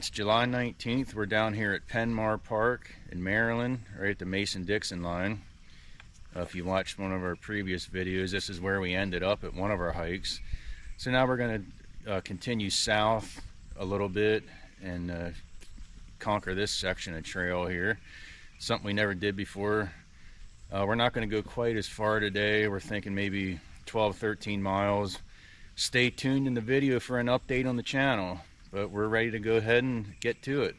It's July 19th. We're down here at Penn-Mar Park in Maryland, right at the Mason-Dixon line. If you watched one of our previous videos, this is where we ended up at one of our hikes. So now we're going to continue south a little bit and conquer this section of trail here. Something we never did before. We're not going to go quite as far today. We're thinking maybe 12-13 miles. Stay tuned in the video for an update on the channel, but we're ready to go ahead and get to it.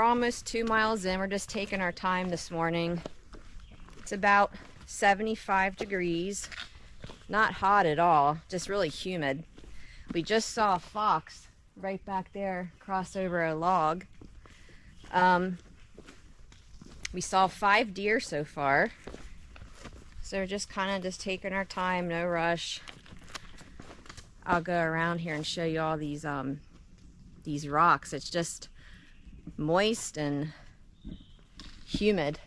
Almost 2 miles in. We're just taking our time this morning. It's about 75 degrees. Not hot at all, just really humid. We just saw a fox right back there cross over a log. We saw 5 deer so far. So we're just kind of just taking our time, no rush. I'll go around here and show you all these rocks. It's just moist and humid.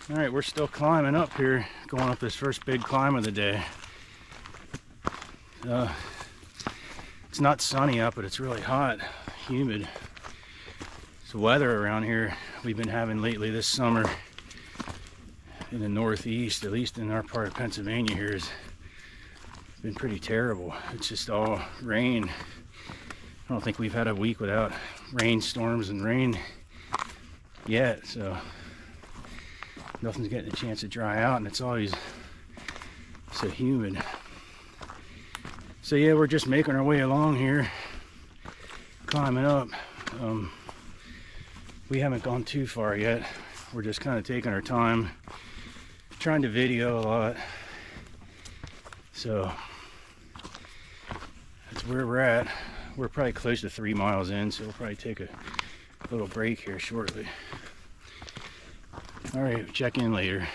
All right, we're still climbing up here, going up this first big climb of the day. It's not sunny up, but it's really hot, humid. The weather around here we've been having lately this summer in the Northeast, at least in our part of Pennsylvania here, has been pretty terrible. It's just all rain. I don't think we've had a week without rainstorms and rain yet, so nothing's getting a chance to dry out, and it's always so humid. So yeah, we're just making our way along here, climbing up. We haven't gone too far yet. We're just kind of taking our time, trying to video a lot. So that's where we're at. We're probably close to 3 miles in, so we'll probably take a little break here shortly. All right, check in later.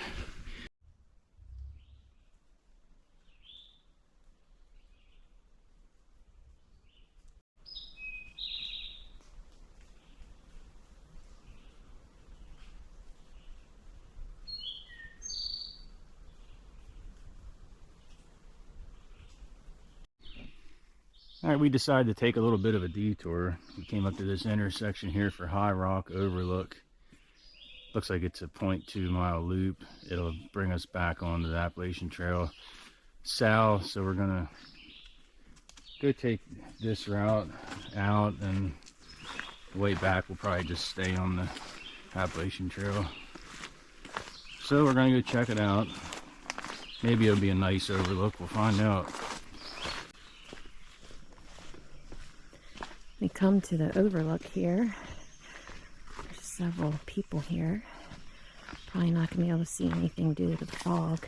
All right, we decided to take a little bit of a detour. We came up to this intersection here for High Rock Overlook. Looks like it's a 0.2 mile loop. It'll bring us back onto the Appalachian Trail south. So we're gonna go take this route out, and the way back we'll probably just stay on the Appalachian Trail. So we're gonna go check it out. Maybe it'll be a nice overlook, we'll find out. We come to the overlook here. There's several people here. Probably not gonna be able to see anything due to the fog.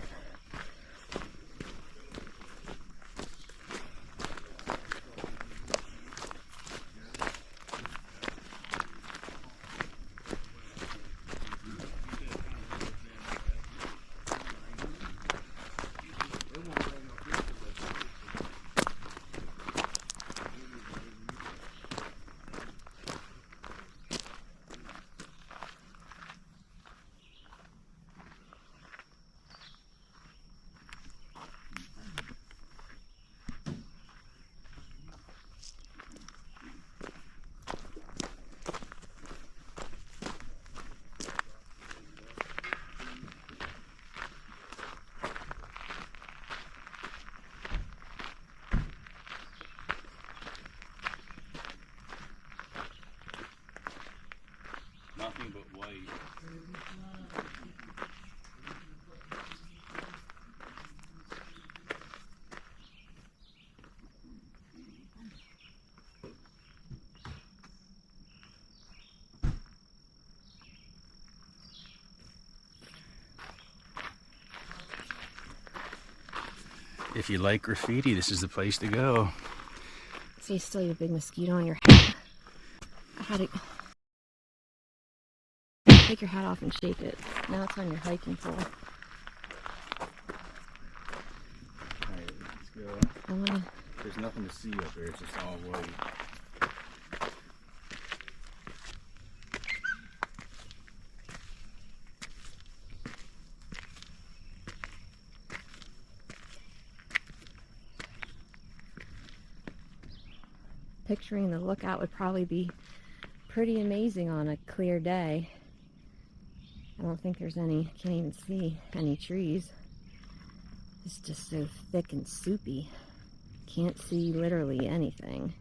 Nothing but white. If you like graffiti, this is the place to go. So you still have a big mosquito on your head. How do take your hat off and shake it? Now it's on your hiking pole. Alright, let's go. There's nothing to see up there, it's just all white. Picturing the lookout would probably be pretty amazing on a clear day. I don't think there's any, can't even see any trees. It's just so thick and soupy. Can't see literally anything.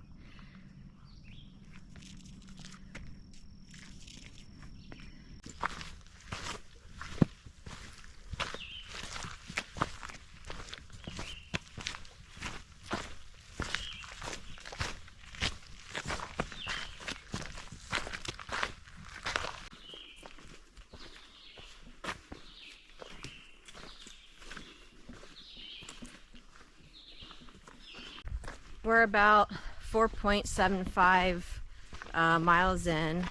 We're about 4.75 miles in.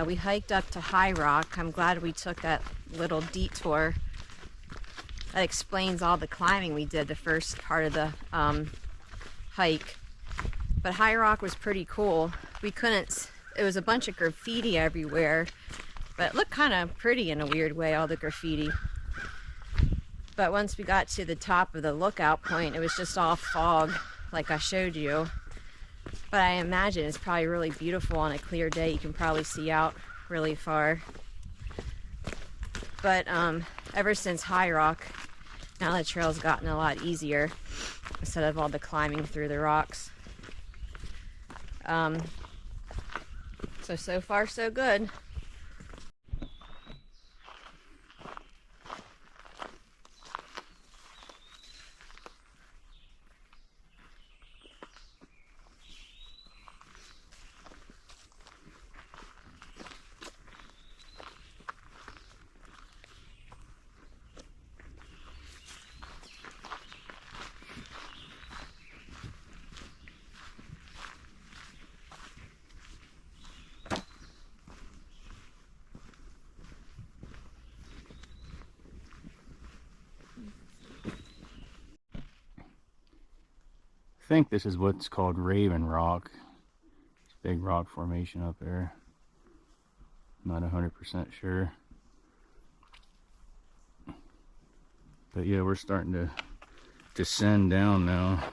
We hiked up to High Rock. I'm glad we took that little detour. That explains all the climbing we did the first part of the hike. But High Rock was pretty cool. We couldn't, it was a bunch of graffiti everywhere. But it looked kind of pretty in a weird way, all the graffiti. But once we got to the top of the lookout point, it was just all fog, like I showed you. But I imagine it's probably really beautiful on a clear day. You can probably see out really far. But ever since High Rock, now the trail's gotten a lot easier instead of all the climbing through the rocks. So far so good. I think this is what's called Raven Rock. It's a big rock formation up there. Not 100% sure. But yeah, we're starting to descend down now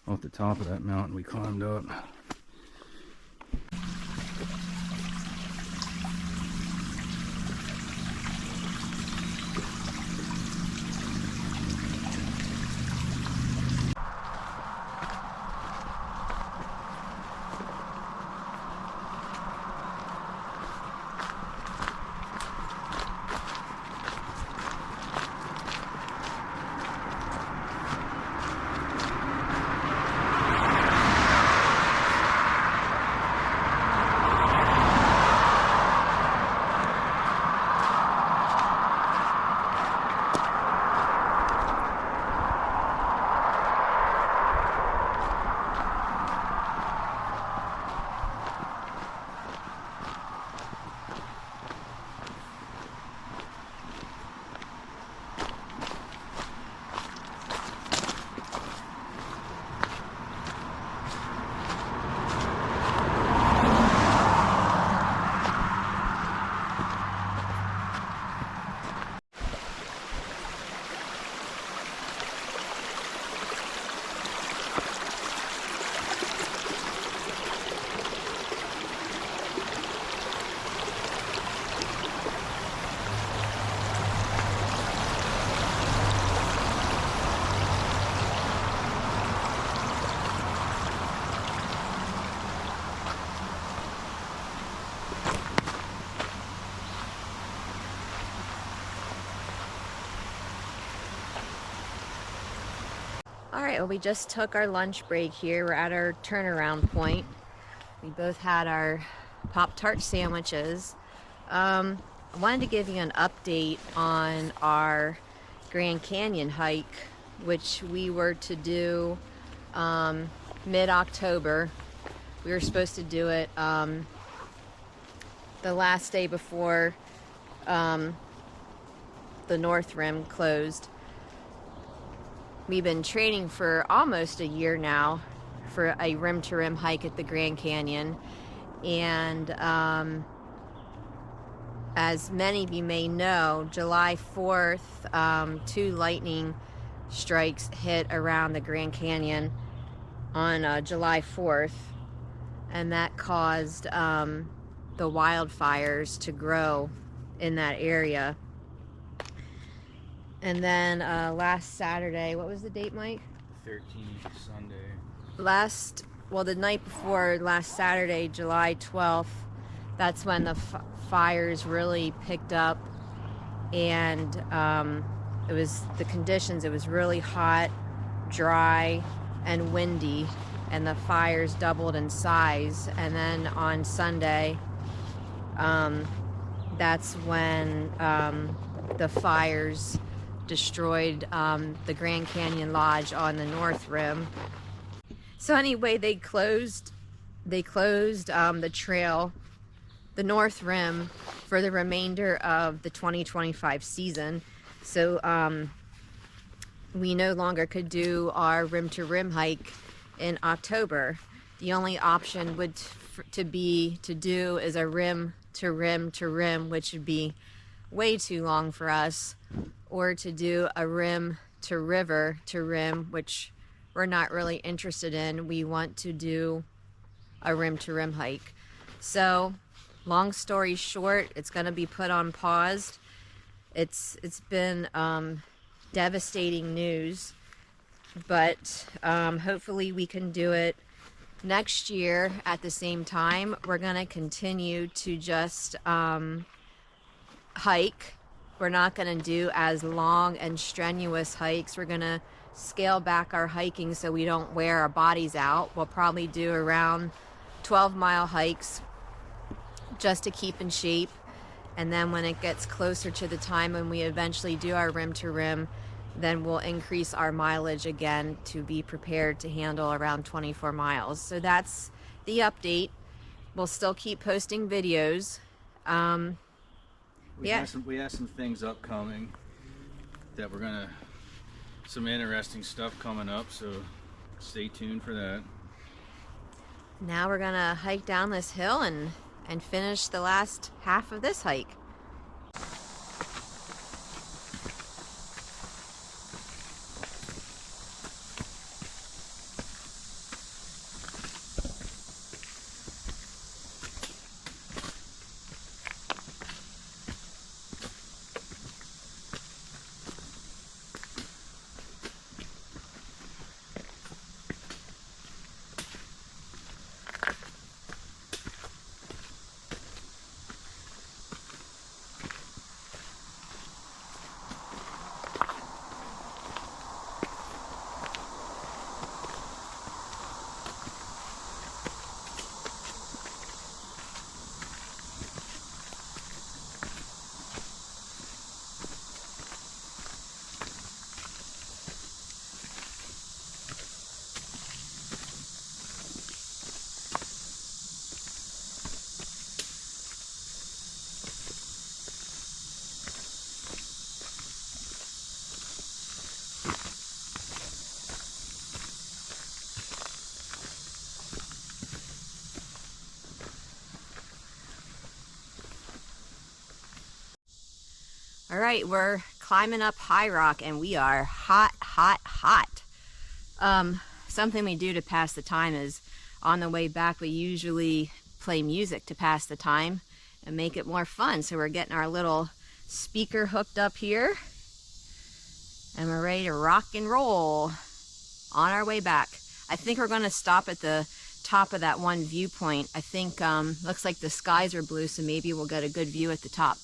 off the top of that mountain we climbed up. Alright, well, we just took our lunch break here. We're at our turnaround point. We both had our Pop-Tart sandwiches. I wanted to give you an update on our Grand Canyon hike, which we were to do mid-October. We were supposed to do it the last day before the North Rim closed. We've been training for almost a year now for a rim-to-rim hike at the Grand Canyon, and as many of you may know, July 4th, 2 lightning strikes hit around the Grand Canyon on July 4th, and that caused the wildfires to grow in that area. And then last Saturday, what was the date, Mike? 13th, Sunday. The night before last Saturday, July 12th, that's when the fires really picked up, and it was the conditions. It was really hot, dry, and windy, and the fires doubled in size. And then on Sunday, that's when the fires destroyed the Grand Canyon Lodge on the North Rim. So anyway, they closed the trail, the North Rim, for the remainder of the 2025 season. So we no longer could do our rim-to-rim hike in October. The only option would to do is a rim to rim, which would be way too long for us, or to do a rim to river to rim, which we're not really interested in. We want to do a rim to rim hike. So long story short, it's going to be put on pause. It's been devastating news, but hopefully we can do it next year at the same time. We're going to continue to just hike. We're not going to do as long and strenuous hikes. We're going to scale back our hiking so we don't wear our bodies out. We'll probably do around 12-mile hikes just to keep in shape. And then when it gets closer to the time when we eventually do our rim to rim, then we'll increase our mileage again to be prepared to handle around 24 miles. So that's the update. We'll still keep posting videos. We have some things upcoming that some interesting stuff coming up, so stay tuned for that. Now we're gonna hike down this hill and finish the last half of this hike. All right, we're climbing up High Rock and we are hot, hot, hot. Something we do to pass the time is on the way back, we usually play music to pass the time and make it more fun. So we're getting our little speaker hooked up here and we're ready to rock and roll on our way back. I think we're gonna stop at the top of that one viewpoint. I think, looks like the skies are blue, so maybe we'll get a good view at the top.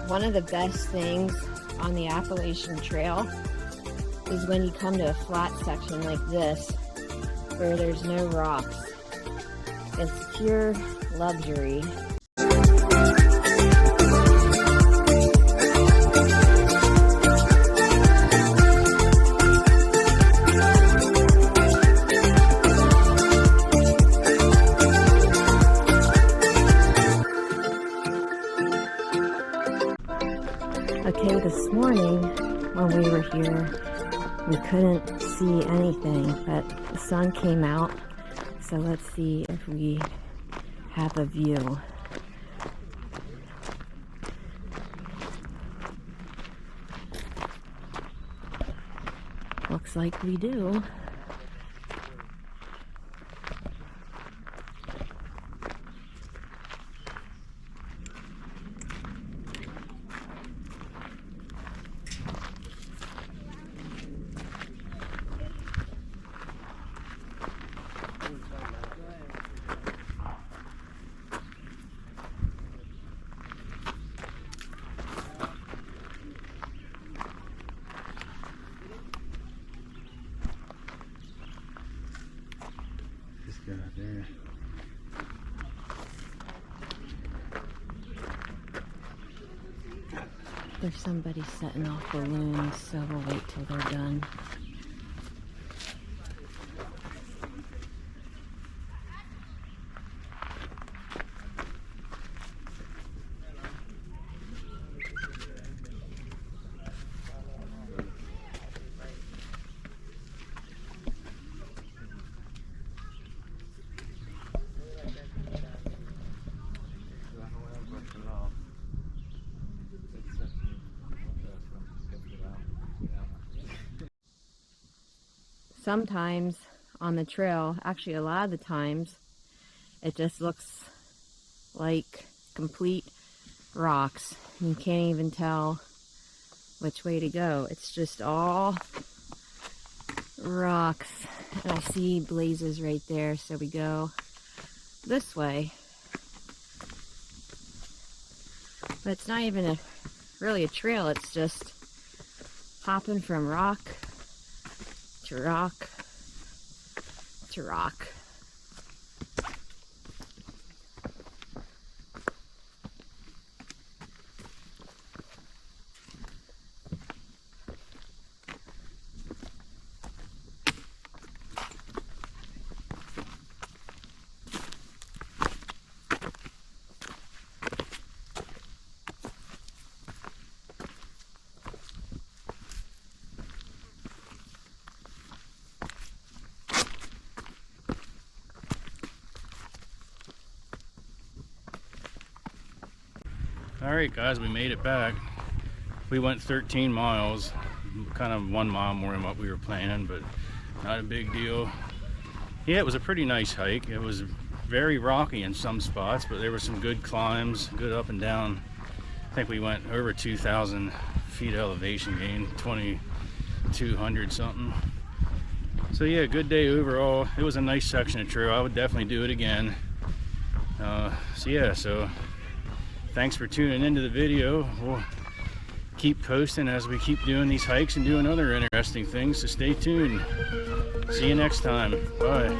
One of the best things on the Appalachian Trail is when you come to a flat section like this where there's no rocks. It's pure luxury. Okay, this morning when we were here, we couldn't see anything, but the sun came out. So let's see if we have a view. Looks like we do. There. There's somebody setting off balloons, so we'll wait till they're done. Sometimes on the trail, actually a lot of the times, it just looks like complete rocks. You can't even tell which way to go. It's just all rocks. And I see blazes right there, so we go this way. But it's not even really a trail, it's just hopping from rock to rock to rock. Alright guys, we made it back. We went 13 miles, kind of 1 mile more than what we were planning, but not a big deal. Yeah, it was a pretty nice hike. It was very rocky in some spots, but there were some good climbs, good up and down. I think we went over 2,000 feet elevation gain, 2,200 something. So yeah, good day overall. It was a nice section of trail. I would definitely do it again. So thanks for tuning into the video. We'll keep posting as we keep doing these hikes and doing other interesting things, so stay tuned. See you next time. Bye.